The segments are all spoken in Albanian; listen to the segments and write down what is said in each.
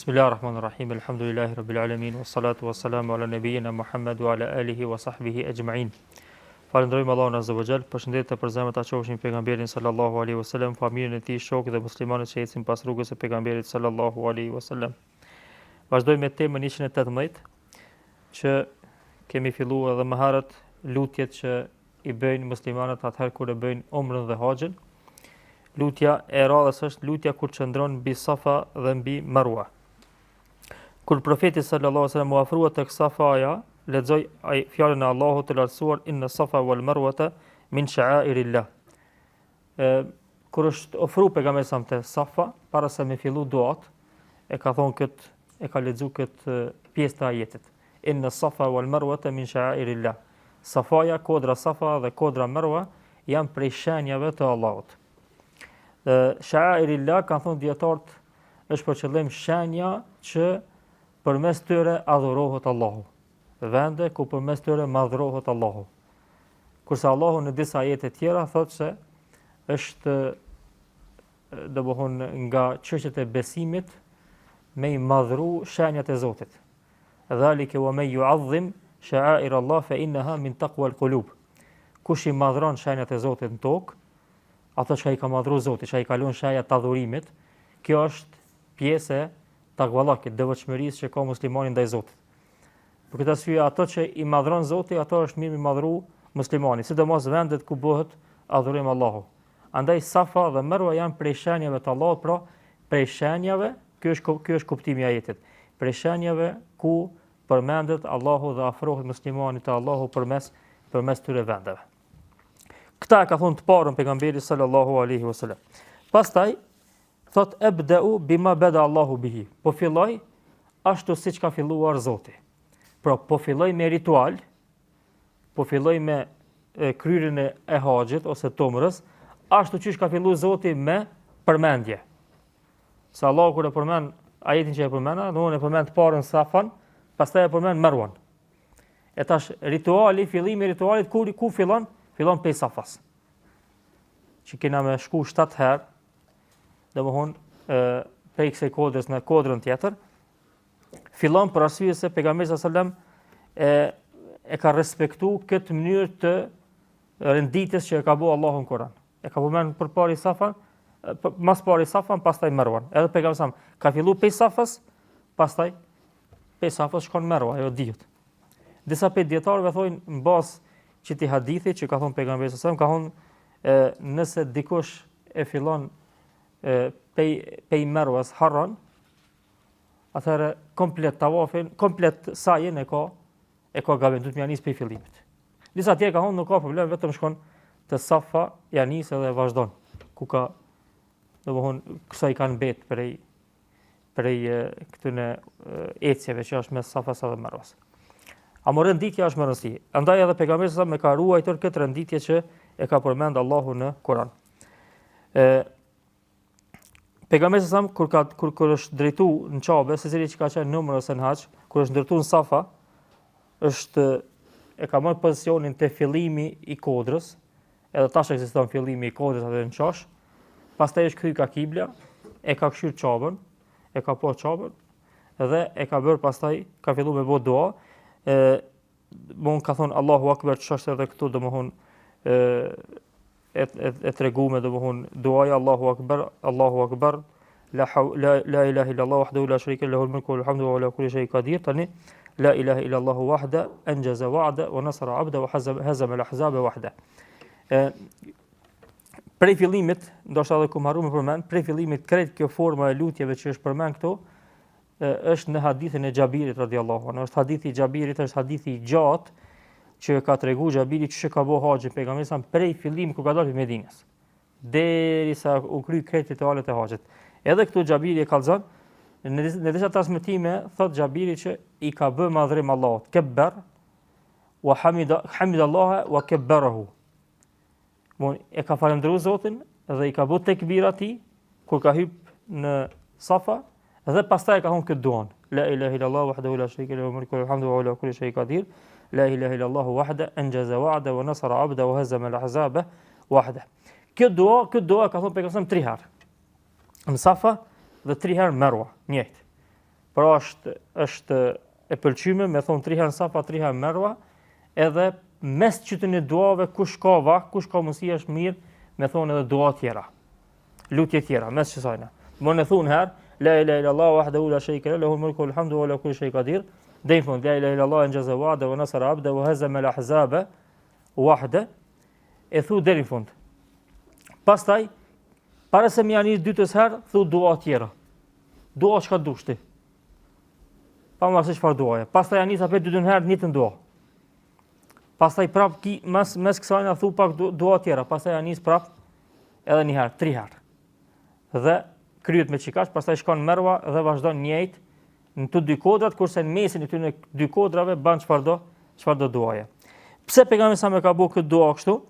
Bismillahirrahmanirrahim. Alhamdulillahi rabbil alamin wassalatu wassalamu ala nabiyyina Muhammad wa ala alihi wa sahbihi ajma'in. Falenderojmë Allahun azza wa jall, përshëndetje për zemrat ta qofshin pejgamberin sallallahu alaihi wasallam, familjen e tij, shokët dhe muslimanët që ecin pas rrugës së pejgamberit sallallahu alaihi wasallam. Vazhdojmë me temën 118 që kemi filluar edhe më herët, lutjet që i bëjnë muslimanët atëherë kur e bëjnë umrën dhe haxhin. Lutja e radhës është lutja kur qëndron mbi Safa dhe mbi Marwa. Kur profeti sallallahu alaihi wasallam u ofrua tek Safaja, lexoi fjalën e Allahut të lartësuar inna Safa wal Marwata min sha'airillah. Kur është ofruar pejgamberi sa te Safa, para se me fillu duat, e ka thonë kët, e ka lexuar kët pjesë të ajetit. Inna Safa wal Marwata min sha'airillah. Safaja, kodra Safa dhe kodra Marwa janë prej shenjave të Allahut. Sha'airillah, kanë thonë dietarët, është për qëllim shenja që përmes tyre adhurohet Allahu. Vende ku përmes tyre madhrohet Allahu. Kurse Allahu në disa ajete tjera thotë se është nga çështjet e besimit me i madhru shenjat e Zotit. Dhalike wa man yu'azzim sha'air Allah fa innaha min taqwa al-qulub. Kush i madhron shenjat e Zotit në tokë, ato që i ka madhru Zoti, që i kalon shenjat të adhurimit, kjo është pjesë e takvallakit, devotshmërisë që ka muslimani ndaj Zotit. Për këtë arsye, ato që i madhron Zoti, ato është mirë mi madhru muslimani, sidomos vendet ku bëhet adhurim Allahu. Andaj Safa dhe Marwa janë prej shenjave të Allahut, pra prej shenjave, ky është kuptimi i ajetit. Prej shenjave ku përmendet Allahu dhe afrohet muslimani te Allahu përmes këtyre vendeve. Këta e ka thonë të parën pejgamberi sallallahu alaihi wasallam. Pastaj thot ebda'u bima bada Allahu bihi. Po filloj ashtu siç ka filluar Zoti. Pra po filloj me ritual, po filloj me kryerjen e haxhit ose të umrës, ashtu siç ka filluar Zoti me përmendje. Se Allahu kur e përmend ajetin që e përmenda, domthonë e përmend të parën Safan, pastaj e përmend Marwan. E tash rituali, fillimi i ritualit ku fillon? Fillon pej Safas. Që kena me shku 7 herë, domthonë prej kësaj kodrës në kodrën tjetër, fillon për arsye se pejgamberi sallallahu alajhi wasallam e ka respektuar këtë mënyrë të renditjes që e ka bëu Allahu në Kur'an. E ka përmend përpara Safan, mas pari Safan, pastaj Marwan. Edhe pejgamberi sallallahu alajhi wasallam ka filluar pej Safas, pastaj pej Safas shkon Marwa, ajo dihet. Disa pe dietarëve thonë mbas qëti hadithi që ka thonë pejgamberi sallallahu alajhi wasallam, ka thonë nëse dikush e fillon pej Marwas harran, atëherë komplet tawafin, komplet sajën e ka gabim, duhet më nis pej fillimit. Disa tjerë ka thonë nuk ka problem, vetëm shkon te Safa, ja nis edhe vazhdon. Ku ka domthonë kësa i kanë mbet prej këtyre ecjeve që është mes Safas dhe Marwas. A më renditja është më rëndësi. Andaj edhe pejgamberi sa me ka ruajtur këtë renditje që e ka përmend Allahu në Kur'an. Pejgamberi sa kur është drejtuar në Kabe, secili që ka qenë në umrë ose në haxh, kur është ndërtuar në Safa, e ka marrë pozicionin te fillimi i kodrës, edhe tash ekziston fillimi i kodrës atë në qash. Pastaj është kthy ka kibla, e ka kshir Kabën, e ka po Kabën, dhe e ka bërë pastaj ka filluar me bë dua. Mon ka thonë Allahu Akbar, që është edhe këtu domthon e treguar domthon duaja Allahu Akbar, la ilaha illallah wahdahu la sharika lahu al-mulku wa al-hamdu wa ala kulli shay'in qadir. Tani la ilaha illallah wahda anjaza wa'da wa nasara 'abda wa hazama al-ahzaba wahda. Prej fillimit, ndoshta edhe ku marrë me përmend, prej fillimit krejt kjo forma e lutjeve që është përmend këtu, është në hadithin e Xhabirit radhiyallahu anhu. Është hadithi i Xhabirit, është hadithi i gjatë që ka treguar Xhabiri që ka bëu haxhin pejgamberi sa prej fillimit kur ka dalë në Medinës, derisa u kry krejt ritualet e haxhit. Edhe këtu Xhabiri e kallzon, në disa transmetime thot Xhabiri që i ka bë madhrim Allahut, kabbar wa hamidallahu wa kabbarahu. E ka falendëruar Zotin dhe i ka bë tekbir atij kur ka hyrë në Safa. Dhe pastaj ka thonë këtë duan. La ilaha illallah wahdahu la sharika lahu al-mulku wa al-hamdu wa ala kulli shay'in qadir. La ilaha illallah wahda anjaza wa'da wa nasara 'abda wa hazama al-ahzaba wahda. Këtë dua ka thonë pejgamberi 3 herë. Në Safa dhe 3 herë Marwa, njëjtë. Pra është e pëlqyme me thonë 3 herë Safa, 3 herë Merwa, edhe mes qytën e duave kush ka vakt, kush ka mundësi është mirë me thonë edhe dua tjera, lutje tjera, mes qësajna. Më në thunë herë, la ilaha illallah wahdahu la sharika lahu lahul mulku wal hamdu wa ala kulli shay'in qadir. Dhe i thonë la ilaha illallah anjaza wa'da wa nasara 'abda wa hazama al ahzaba wahda. E thu deri në fund. Pastaj, para se më janë dytës herë, thu dua tjera. Dua çka dush ti. Pa më se çfarë duaje. Pastaj janë nisa për dytën herë njëtën dua. Pastaj prap mes kësaj na thu pak dua tjera. Pastaj janë nis prap edhe një herë, 3 herë. Dhe kryet me çikash, pastaj shkon Merwa dhe vazhdon njëjtë në të dy kodrat, kurse në mesin e këtyre dy kodrave bën çfarëdo duaje. Pse pejgamberi sa më ka bëu këtë dua kështu?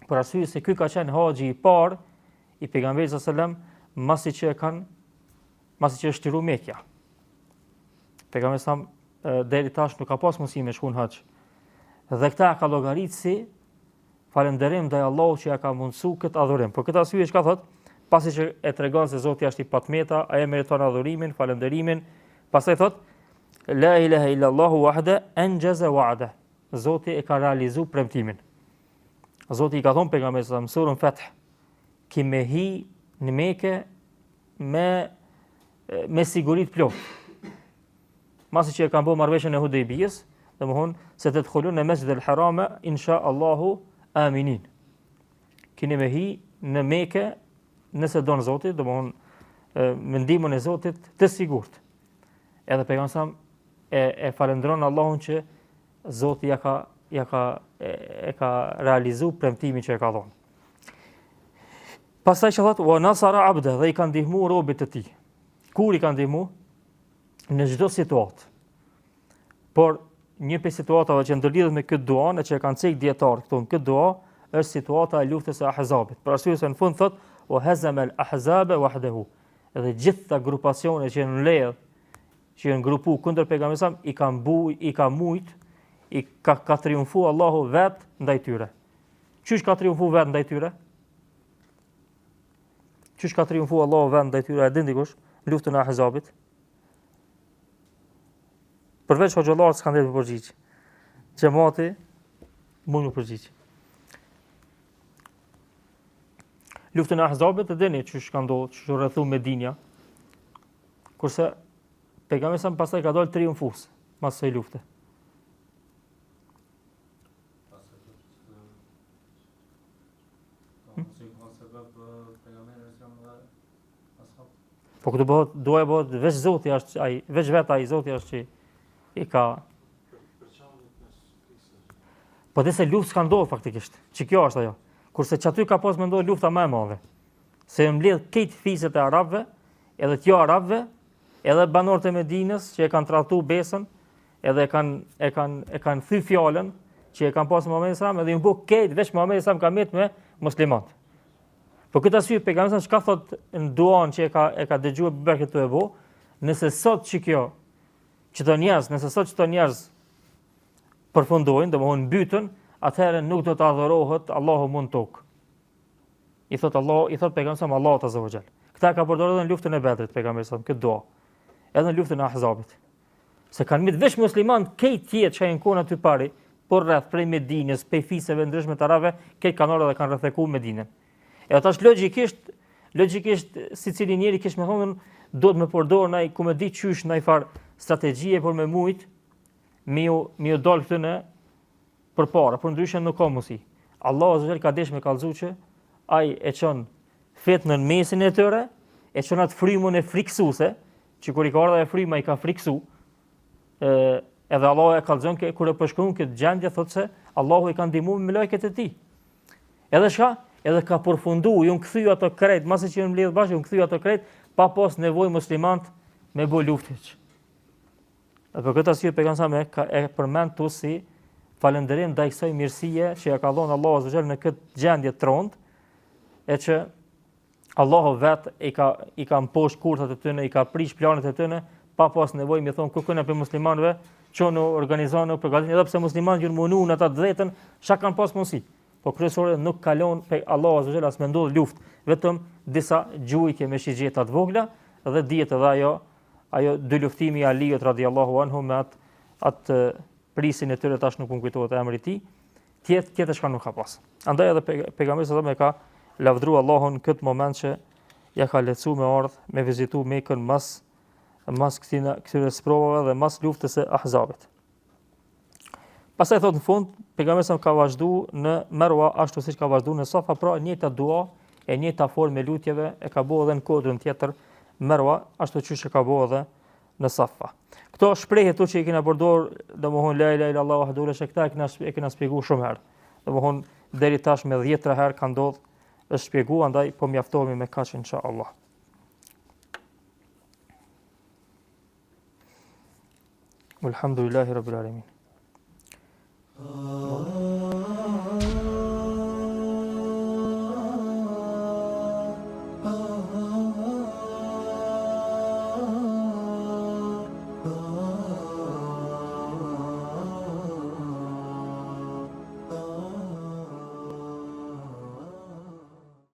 Për arsye se ky ka qenë haxhi i parë i pejgamberit sallallahu alajhi wasallam masi që është shtiru Mekja. Pejgamberi sa deri tash nuk ka pas mundësi me shkuën haxh. Dhe këta ka llogarit si falënderim ndaj Allahut që ja ka mundësu këtë adhurim. Për këtë arsye çka thot? Pasi që e tregon se Zoti është i patmeta, ai e meriton adhurimin, falënderimin. Pastaj thot la ilaha illallah wahda anjaza wa'da. Zoti e ka realizu premtimin. Zoti i ka thonë pejgamberit në surën Fath, ki me hi në Mekë me siguri të plotë. Masi që e kanë bërë marrëveshjen e Hudejbijës, domthon se të dkhulun në Mesjid al-Haram insha Allahu aminin. Keni me hi në Mekë nëse don Zoti, domthon me ndihmën e Zotit të sigurt. Edhe pejgamberi e falendron Allahun që Zoti e ka realizu premtimin që e ka dhënë. Pastaj që thot wa nasara abda, dhe i ka ndihmu robit të tij. Kur i ka ndihmu? Në çdo situatë. Por një prej situatave që ndërlidhet me këtë dua, që e kanë cek dietar këtu në këtë dua, është situata e luftës së Ahzabit. Për arsye se në fund thot wa hazama al ahzaba wahdahu. Edhe gjitha grupacionet që në ledh, që janë grupu kundër pejgamberit i ka triumfu Allahu vet ndaj tyre. Çish ka triumfu vet ndaj tyre? Çish ka triumfu Allahu vet ndaj tyre? A din dikush luftën e Ahzabit? Përveç hoxhallar s'kan dhënë përgjigje. Xhamati mund të përgjigj. Luftën e Ahzabit e dini çish ka ndodhur, çish u rrethu Medinja. Kurse pejgamberi sa pastaj ka dalë triumfues pas së lufte. Po këtë bëhet veç Zoti është ai, veç vetë ai Zoti është që i ka. Po dhe se luftë s'ka ndodhur faktikisht. Që kjo është ajo. Kurse që aty ka pas me ndodhur lufta më e madhe. Se mbledh këtë fiset e arabëve, edhe të jo arabëve, edhe banorët e Medinës që e kanë tradhtu besën, edhe e kanë thy fjalën që e kanë pasur Muhamedi sallallahu alajhi wasallam, edhe i mbu këtë veç Muhamedi sallallahu alajhi wasallam ka met me muslimanët. Po këtë arsye pejgamberi çka thot në duan që e ka dëgjuar Bekër të Ebu, nëse sot çdo njerëz përfundojnë, domthonë mbytën, atëherë nuk do të adhurohet Allahu mund tok. I thot pejgamberi Allahu azza wa jall. Këta ka përdorur edhe në luftën e Bedrit pejgamberi këtë dua. Edhe në luftën e Ahzabit. Se kanë mit veç musliman këtë tjetë që janë kohën aty pari, por rreth prej Medinës, prej fiseve ndryshme të arabëve, këtë kanë ardhur dhe kanë rrethekuar Medinën. E atash logjikisht secili njeri kish me thonë duhet me përdor ndaj ku me di çysh ndaj far strategjie por me mujt me u dal këtu në përpara, por ndryshe nuk ka mundsi. Allahu azza wa jall ka desh me kallëzu që ai e çon fetën në mesin e tyre, e çon atë frymën e friksuese, që kur i ka ardhur e fryma i ka friksu. Edhe Allahu e kallëzon kur e përshkruan këtë gjendje thotë se Allahu i ka ndihmuar me lajket e tij. Edhe çka? Edhe ka përfundu, ju në këthy ato krejt, masi që ju në mbledh bashkë, ju në këthy ato krejt, pa pas nevojë muslimant me bo luftiq. Dhe për këtë arsye pejgamberi e përmend tu si falënderim ndaj kësaj mirësie që ja ka dhënë Allahu azza wa jall në këtë gjendje të rëndë, e që Allahu vet i ka mposh kurthat e tyre, i ka prish planet e tyre, pa pas nevojë me thon kërkojnë për muslimanëve, çonu organizojnë përgatitje, edhe pse muslimanët ju munduan ata të drejtën, çka kanë pas mundsi. Po kryesore nuk kalon pe Allahu azza wa jalla as me ndodh luftë, vetëm disa gjujtje me shigjeta të vogla dhe dihet edhe ajo ajo dy luftimi i Aliut radhiyallahu anhu me atë prisin e tyre, tash nuk më kujtohet emri i tij, tjetër çka nuk ka pas. Andaj edhe pejgamberi sa më ka lavdruar Allahun këtë moment që ja ka lecu me ardh me vizitu Mekën mas këtyre sprovave dhe mas luftës së Ahzabit. Pastaj thot në fund, pejgamberi ka vazhduar në Merwa ashtu siç ka vazhduar në Safa, pra njëjta dua e njëjta formë lutjeve e ka bëu edhe në kodrën tjetër Merwa, ashtu siç e ka bëu edhe në Safa. Këto shprehje këtu që i kena përdor, domthonë la ilaha illallah wahdahu la sharika lahu, e kena shpjeguar shumë herë. Domthonë deri tash me 10 herë ka ndodhur është shpjeguar, andaj po mjaftohemi me kaq inshallah. Alhamdulillahi rabbil alamin.